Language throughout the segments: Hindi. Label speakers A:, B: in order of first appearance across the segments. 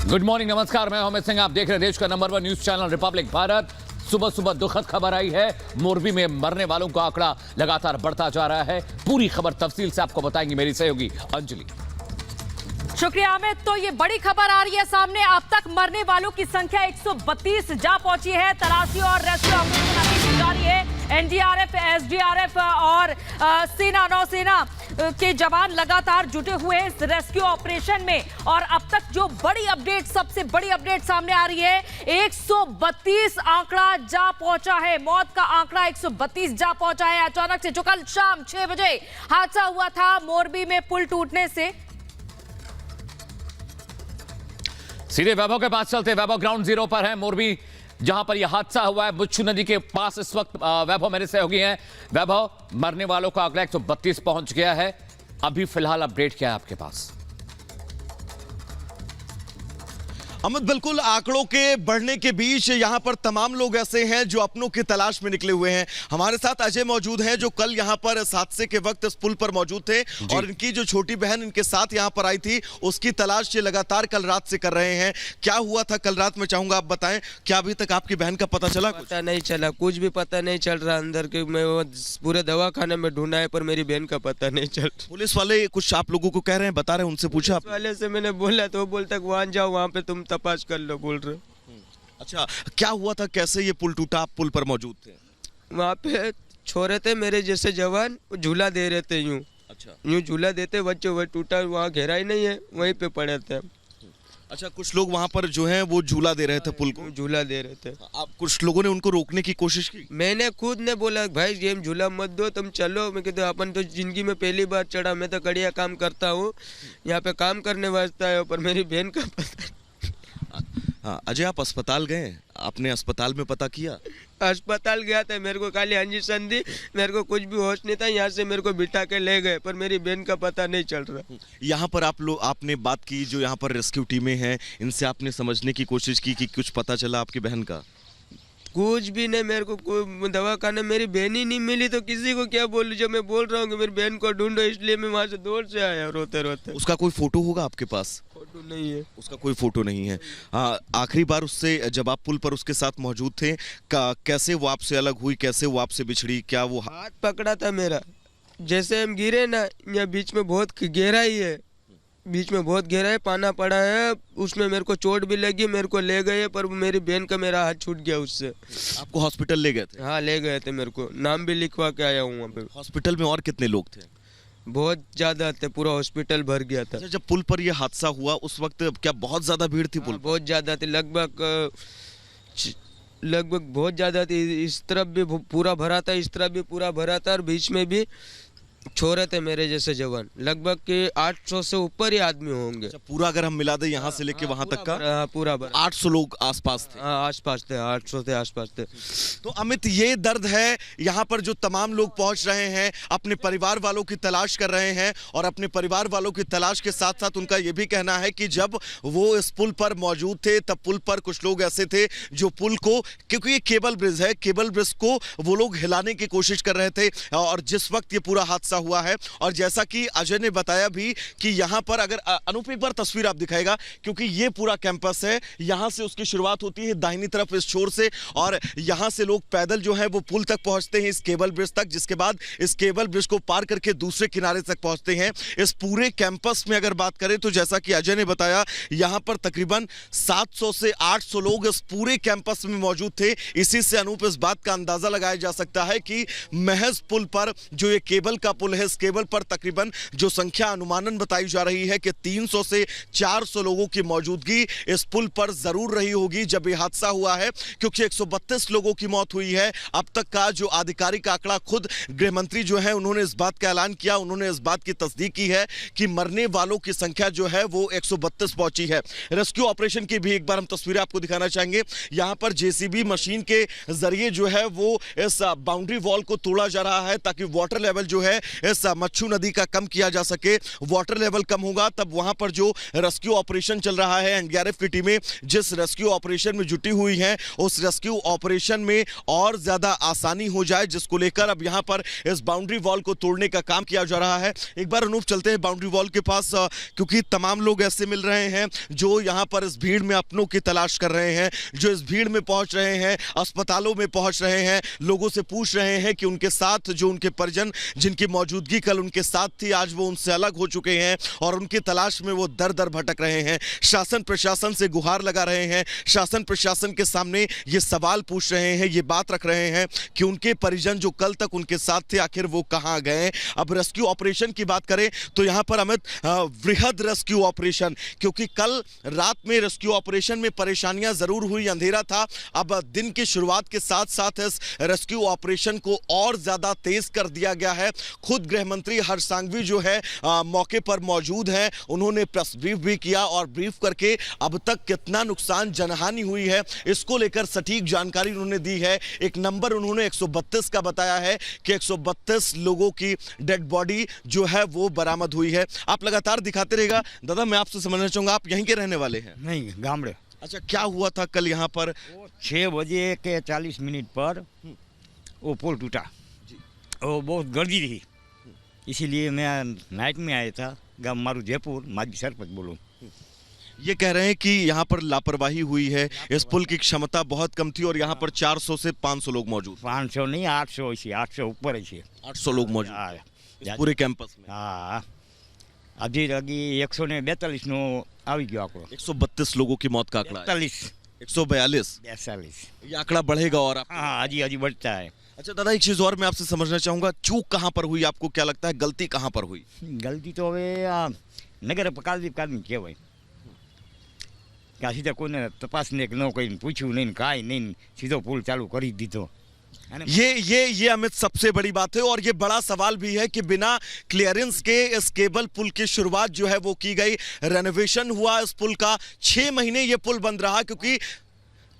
A: गुड मॉर्निंग, नमस्कार। मैं अमित सिंह, आप देख रहे हैं देश का number 1 news channel Republic Bharat. सुबह सुबह दुखद खबर आई है। मोरबी में मरने वालों का आंकड़ा लगातार बढ़ता जा रहा है। पूरी खबर तफसील से आपको बताएंगी मेरी सहयोगी अंजलि।
B: शुक्रिया अमित। तो ये बड़ी खबर आ रही है सामने। अब तक मरने वालों की संख्या 132 जा पहुंची है। तलाशी और रेस्क्यू ऑपरेशन अभी जारी है। एनडीआरएफ, एसडीआरएफ और सेना, नौसेना के जवान लगातार जुटे हुए हैं इस रेस्क्यू ऑपरेशन में। और अब तक जो बड़ी अपडेट, सबसे बड़ी अपडेट सामने आ रही है, 132 आंकड़ा जा पहुंचा है। मौत का आंकड़ा 132 जा पहुंचा है अचानक से। जो कल शाम 6 बजे हादसा हुआ था मोरबी में पुल टूटने से।
A: सीधे वैभव के पास चलते। वैभव ग्राउंड जीरो पर है मोरबी, जहां पर यह हादसा हुआ है। बुच्छू नदी के पास इस वक्त वैभव मेरे सहयोगी हैं। वैभव, मरने वालों का आंकड़ा 132 पहुंच गया है। अभी फिलहाल अपडेट क्या है आपके पास?
C: अमित, बिल्कुल आंकड़ों के बढ़ने के बीच यहां पर तमाम लोग ऐसे हैं जो अपनों की तलाश में निकले हुए हैं। हमारे साथ अजय मौजूद हैं, जो कल यहां पर इस हादसे के वक्त इस पुल पर मौजूद थे और इनकी जो छोटी बहन इनके साथ यहां पर आई थी, उसकी तलाश ये लगातार कल रात से कर रहे हैं। क्या हुआ था कल रात में, चाहूंगा आप बताएं। क्या अभी तक आपकी बहन का पता चला?
D: पता नहीं चला, कुछ भी पता नहीं चल रहा। अंदर के मैं वो पूरे दवाखाने में ढूंढा है, पर मेरी बहन का पता नहीं चल रहा।
C: पुलिस वाले कुछ आप लोगों को कह रहे हैं, बता रहे हैं, उनसे पूछा
D: पुलिस वाले से मैंने बोला तो वो बोलता वहां जाओ, वहां पे तुम तपास कर लो, बोल रहे।
C: अच्छा, क्या हुआ था, कैसे ये पुल टूटा? आप पुल पर मौजूद थे?
D: वहाँ पे छोरे थे मेरे जैसे जवान, झूला दे रहे थे। यूं
C: अच्छा,
D: यूं झूला देते बच्चों, वही टूटा, वहाँ घेरा ही नहीं है, वहीं पे पड़े थे।
C: अच्छा, कुछ लोग वहां पर जो हैं वो झूला दे रहे थे पुल को?
D: झूला दे रहे थे।
C: आप कुछ लोगों ने उनको रोकने की कोशिश की?
D: मैंने खुद ने बोला भाई ये झूला मत दो, तुम चलो। मैं कहते अपन तो जिंदगी में पहली बार चढ़ा, मैं तो कड़िया काम करता हूँ, यहाँ पे काम करने वास्ते आया, पर मेरी बहन का पता।
C: हाँ अजय, आप अस्पताल गए? आपने अस्पताल में पता किया?
D: अस्पताल गया था, मेरे को खाली इंजेक्शन दी, मेरे को कुछ भी होश नहीं था। यहाँ से मेरे को बिठा के ले गए, पर मेरी बहन का पता नहीं चल रहा।
C: यहाँ पर आपने बात की, जो यहाँ पर रेस्क्यू टीमें हैं, इनसे आपने समझने की कोशिश की कि कुछ पता चला आपकी बहन का?
D: कुछ भी नहीं, मेरे को कोई दवाखाने मेरी बहन ही नहीं मिली, तो किसी को क्या बोलूं? जब मैं बोल रहा हूँ कि मेरी बहन को ढूंढो, इसलिए मैं वहाँ से दौड़ से आया रोते रोते।
C: उसका कोई फोटो होगा आपके पास?
D: फोटो नहीं है,
C: उसका कोई फोटो नहीं है। हाँ, आखिरी बार उससे जब आप पुल पर उसके साथ मौजूद थे, कैसे वो आपसे अलग हुई, कैसे वो आपसे बिछड़ी? क्या वो
D: हाथ पकड़ा था मेरा, जैसे हम गिरे ना, यहाँ बीच में बहुत गहराई है, बीच में बहुत गहरा है, पाना पड़ा है, उसमें मेरे को चोट भी लगी, मेरे को ले गए, पर मेरी बहन का मेरा हाथ छूट गया उससे।
C: आपको हॉस्पिटल ले गए थे?
D: हाँ ले गए थे, मेरे को नाम भी लिखवा के आया हूँ वहाँ पे।
C: हॉस्पिटल में और कितने लोग थे?
D: बहुत ज्यादा थे, पूरा हॉस्पिटल भर गया था।
C: जब पुल पर यह हादसा हुआ उस वक्त क्या बहुत ज्यादा भीड़ थी पुल?
D: बहुत ज्यादा थी, लगभग बहुत ज्यादा थी। इस तरफ भी पूरा भरा था, इस तरफ भी पूरा भरा था, और बीच में भी छोरे थे मेरे जैसे जवान। लगभग के 800 से ऊपर ही आदमी होंगे।
C: अच्छा, पूरा अगर हम मिला दे यहाँ से लेके वहां तक का?
D: पूरा
C: 800 लोग आसपास थे?
D: आसपास थे, 800 थे आसपास थे।
C: तो अमित, ये दर्द है यहाँ पर जो तमाम लोग पहुंच रहे हैं, अपने परिवार वालों की तलाश कर रहे हैं, और अपने परिवार वालों की तलाश के साथ साथ उनका ये भी कहना है कि जब वो इस पुल पर मौजूद थे, तब पुल पर कुछ लोग ऐसे थे जो पुल को, क्योंकि ये केबल ब्रिज है, केबल ब्रिज को वो लोग हिलाने की कोशिश कर रहे थे, और जिस वक्त ये पूरा हादसा हुआ है। और जैसा कि अजय ने बताया भी कि यहां पर, अगर अनूप एक बार तस्वीर आप दिखाएगा, क्योंकि ये पूरा कैंपस है, यहां से उसकी शुरुआत होती है दाहिनी तरफ इस छोर से, और यहां से लोग पैदल जो है वो पुल तक पहुंचते हैं, इस केबल ब्रिज तक, जिसके बाद इस केबल ब्रिज को पार करके दूसरे किनारे तक पहुंचते हैं। इस पूरे कैंपस में अगर बात करें तो जैसा कि अजय ने बताया, यहां पर तकरीबन 700 से 800 लोग इस पूरे कैंपस में मौजूद थे। इसी से अनूप इस बात का अंदाजा लगाया जा सकता है कि महज पुल पर, जो ये केबल का पुल है, इस केबल पर तकरीबन जो संख्या अनुमानन बताई जा रही है कि 300 से 400 लोगों की मौजूदगी इस पुल पर जरूर रही होगी जब यह हादसा हुआ है, क्योंकि 132 लोगों की मौत हुई है। अब तक का जो आधिकारिक आंकड़ा, खुद गृह मंत्री जो है उन्होंने इस बात का ऐलान किया, उन्होंने इस बात की तस्दीक की है कि मरने वालों की संख्या जो है वो 132 पहुंची है। रेस्क्यू ऑपरेशन की भी एक बार हम तस्वीरें आपको दिखाना चाहेंगे। यहां पर जेसीबी मशीन के जरिए जो है वो इस बाउंड्री वॉल को तोड़ा जा रहा है, ताकि वाटर लेवल जो है इस मच्छू नदी का कम किया जा सके, वाटर लेवल कम होगा तब वहां पर जो रेस्क्यू ऑपरेशन चल रहा है, एनडीआरएफ की टीमें जिस रेस्क्यू ऑपरेशन में जुटी हुई हैं उस रेस्क्यू ऑपरेशन में और ज्यादा आसानी हो जाए, जिसको लेकर अब यहां पर इस बाउंड्री वॉल को तोड़ने का काम किया जा रहा है। एक बार अनूप चलते हैं बाउंड्री वॉल के पास, क्योंकि तमाम लोग ऐसे मिल रहे हैं जो यहां पर इस भीड़ में अपनों की तलाश कर रहे हैं, जो इस भीड़ में पहुंच रहे हैं, अस्पतालों में पहुंच रहे हैं, लोगों से पूछ रहे हैं कि उनके साथ जो उनके परिजन जिनकी मौजूदगी कल उनके साथ थी आज वो उनसे अलग हो चुके हैं और उनकी तलाश में वो दर दर भटक रहे हैं। शासन प्रशासन से गुहार लगा रहे हैं, शासन प्रशासन के सामने ये सवाल पूछ रहे हैं, ये बात रख रहे हैं कि उनके परिजन जो कल तक उनके साथ थे आखिर वो कहां गए। अब रेस्क्यू ऑपरेशन की बात करें तो यहां पर अमित वृहद रेस्क्यू ऑपरेशन, क्योंकि कल रात में रेस्क्यू ऑपरेशन में परेशानियां जरूर हुई, अंधेरा था, अब दिन की शुरुआत के साथ साथ इस रेस्क्यू ऑपरेशन को और ज्यादा तेज कर दिया गया है। खुद गृह मंत्री हर्ष सांघवी जो है मौके पर मौजूद हैं, उन्होंने प्रेस ब्रीफ भी किया और ब्रीफ करके अब तक कितना नुकसान जनहानि हुई है इसको लेकर सटीक जानकारी उन्होंने दी है। एक नंबर उन्होंने 132 का बताया है कि 132 लोगों की डेड बॉडी जो है वो बरामद हुई है। आप लगातार दिखाते रहेगा। दादा मैं आपसे समझना चाहूंगा, आप यहीं के रहने वाले हैं?
E: नहीं, गामड़े।
C: अच्छा, क्या हुआ था कल यहाँ पर?
E: 6 बजे के 40 मिनट पर वो पुल टूटा, वो बहुत गर्दी थी, इसीलिए मैं नाइट में आया था। गाँव मारू जयपुर, माजी सरपंच बोलो।
C: ये कह रहे हैं कि यहाँ पर लापरवाही हुई है, इस पुल की क्षमता बहुत कम थी और यहाँ पर 400 से 500 लोग मौजूद।
E: 500 नहीं, 800 ऐसी, 800 ऊपर ऐसी,
C: 800 लोग मौजूद इस पूरे कैंपस में।
E: हाँ, अभी लगी 142 नो આવી ગયો આંકડો।
C: 132 लोगों की मौत का आंकड़ा है।
E: 142,
C: 142 ये आंकड़ा बढ़ेगा और
E: हाँ अजी बढ़ता है।
C: अच्छा दादा, एक चीज और मैं आपसे समझना चाहूंगा, चूक कहां पर हुई, आपको क्या लगता है, गलती कहां पर हुई?
E: गलती तो હવે નગર પાલિકાની કહેવાય કે સીધા કોઈને તપાસ ને ન કરીને પૂછ્યું નહીં, કાંઈ નહીં, સીધો પુલ ચાલુ કરી દીધો।
C: ये अमित सबसे बड़ी बात है और ये बड़ा सवाल भी है कि बिना क्लियरेंस के इस केबल पुल की शुरुआत जो है वो की गई, रेनोवेशन हुआ इस पुल का, 6 महीने ये पुल बंद रहा, क्योंकि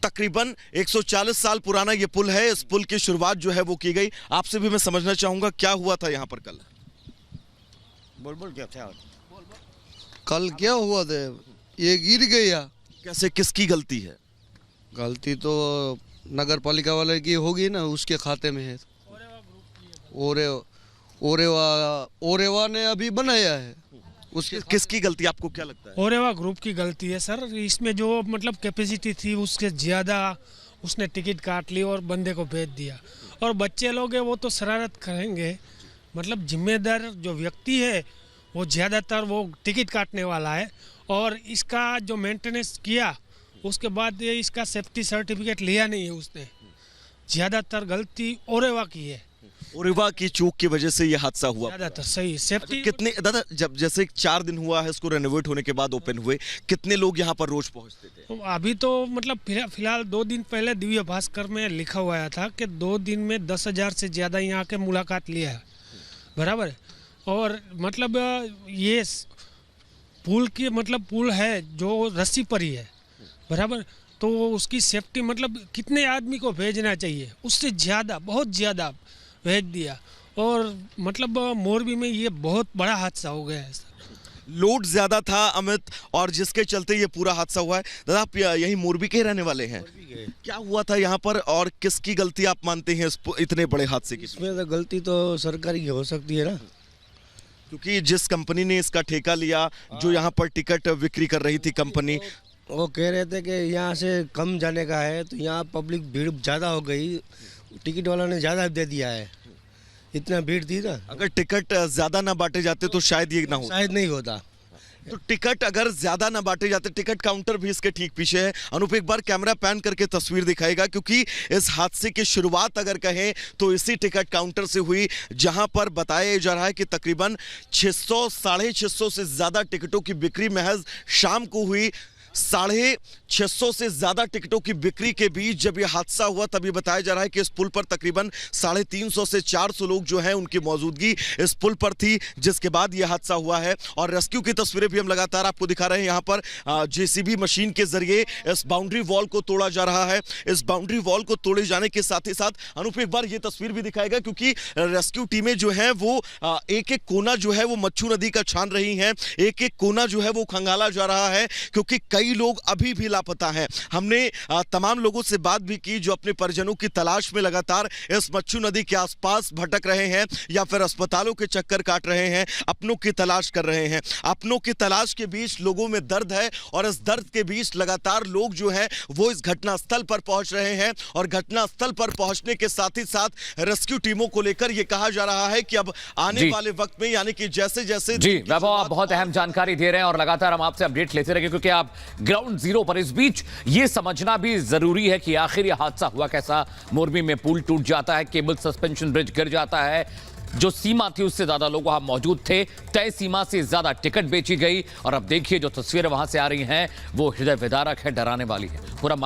C: तकरीबन 140 साल पुराना ये पुल है। इस पुल की शुरुआत जो है वो की गई। आपसे भी मैं समझना चाहूंगा क्या हुआ था यहाँ पर कल?
E: बोल क्या था
F: कल? क्या हुआ था, ये गिर गया।
C: कैसे, किसकी गलती है?
F: गलती तो नगर पालिका वाले की होगी ना, उसके खाते में है। ओरेवा ने अभी बनाया है, उसके
C: किसकी गलती आपको क्या लगता है?
G: ओरेवा ग्रुप की गलती है सर। इसमें जो मतलब कैपेसिटी थी उसके ज़्यादा उसने टिकट काट ली और बंदे को भेज दिया। और बच्चे लोग हैं वो तो शरारत करेंगे, मतलब जिम्मेदार जो व्यक्ति है वो ज़्यादातर वो टिकट काटने वाला है। और इसका जो मेंटेनेंस किया उसके बाद ये इसका सेफ्टी सर्टिफिकेट लिया नहीं है उसने। ज़्यादातर गलती ओरेवा की है,
C: ओरेवा की चूक की वजह से ये हादसा हुआ।
G: ज़्यादातर सही सेफ्टी।
C: कितने दादा, जब जैसे 4 दिन हुआ है इसको रेनोवेट होने के बाद ओपन हुए, कितने लोग यहाँ पर रोज पहुँचते थे?
G: अभी तो मतलब फिलहाल 2 दिन पहले दिव्य भास्कर में लिखा हुआ था कि 2 दिन में 10,000 से ज़्यादा यहाँ के मुलाकात लिया है, बराबर है। और मतलब ये पुल की मतलब पुल है जो रस्सी पर ही है, बराबर, तो उसकी सेफ्टी मतलब कितने आदमी को भेजना चाहिए, उससे ज़्यादा, बहुत ज़्यादा भेज दिया। और मतलब मोरबी में ये बहुत बड़ा हादसा हो गया है सर।
C: लोड ज्यादा था अमित, और जिसके चलते ये पूरा हादसा हुआ है। दादा आप यही मोरबी के रहने वाले हैं, क्या हुआ था यहाँ पर और किसकी गलती आप मानते हैं इतने बड़े हादसे की?
F: इसमें तो गलती तो सरकारी की हो सकती है ना,
C: क्योंकि जिस कंपनी ने इसका ठेका लिया, जो यहाँ पर टिकट बिक्री कर रही थी कंपनी,
F: वो कह रहे थे कि यहाँ से कम जाने का है, तो यहाँ पब्लिक भीड़ ज़्यादा हो गई, टिकट वाला ने ज़्यादा दे दिया है, इतना भीड़ थी ना।
C: अगर टिकट ज्यादा ना बांटे जाते तो शायद ये ना हो,
F: शायद नहीं होता।
C: तो टिकट अगर ज्यादा ना बांटे जाते, टिकट काउंटर भी इसके ठीक पीछे है। अनूप एक बार कैमरा पैन करके तस्वीर दिखाएगा, क्योंकि इस हादसे की शुरुआत अगर कहें तो इसी टिकट काउंटर से हुई, जहां पर बताया जा रहा है कि तकरीबन 600 साढ़े 600 से ज्यादा टिकटों की बिक्री महज शाम को हुई। 650 से ज्यादा टिकटों की बिक्री के बीच जब यह हादसा हुआ तब ये बताया जा रहा है कि इस पुल पर तकरीबन 350 से 400 लोग जो हैं उनकी मौजूदगी इस पुल पर थी, जिसके बाद यह हादसा हुआ है। और रेस्क्यू की तस्वीरें भी हम लगातार आपको दिखा रहे हैं। यहाँ पर जेसीबी मशीन के जरिए इस बाउंड्री वॉल को तोड़ा जा रहा है। इस बाउंड्री वॉल को तोड़े जाने के साथ ही साथ अनूप एक बार ये तस्वीर भी दिखाएगा, क्योंकि रेस्क्यू टीमें जो हैं वो एक एक कोना जो है वो मच्छू नदी का छान रही हैं, एक एक कोना जो है वो खंगाला जा रहा है, क्योंकि कई लोग अभी भी लापता हैं। हमने तमाम लोगों से बात भी की जो अपने परिजनों की तलाश में लगातार इस मच्छू नदी के आसपास भटक रहे हैं या फिर अस्पतालों के चक्कर काट रहे हैं, अपनों की तलाश कर रहे हैं। अपनों की तलाश के बीच लोगों में दर्द है और इस दर्द के बीच लगातार लोग जो हैं वो इस घटनास्थल पर पहुंच रहे हैं और घटनास्थल पर पहुंचने के साथ ही साथ रेस्क्यू टीमों को लेकर यह कहा जा रहा है कि अब आने वाले वक्त में यानी कि जैसे जैसे
A: जी वैभव, आप बहुत अहम जानकारी दे रहे हैं और लगातार हम आपसे अपडेट लेते रहेंगे, क्योंकि आप ग्राउंड जीरो पर। इस बीच ये समझना भी जरूरी है कि आखिर यह हादसा हुआ कैसा। मोरबी में पुल टूट जाता है, केबल सस्पेंशन ब्रिज गिर जाता है, जो सीमा थी उससे ज्यादा लोग वहां मौजूद थे, तय सीमा से ज्यादा टिकट बेची गई और अब देखिए जो तस्वीरें वहां से आ रही हैं वो हृदय विदारक है, डराने वाली है। पूरा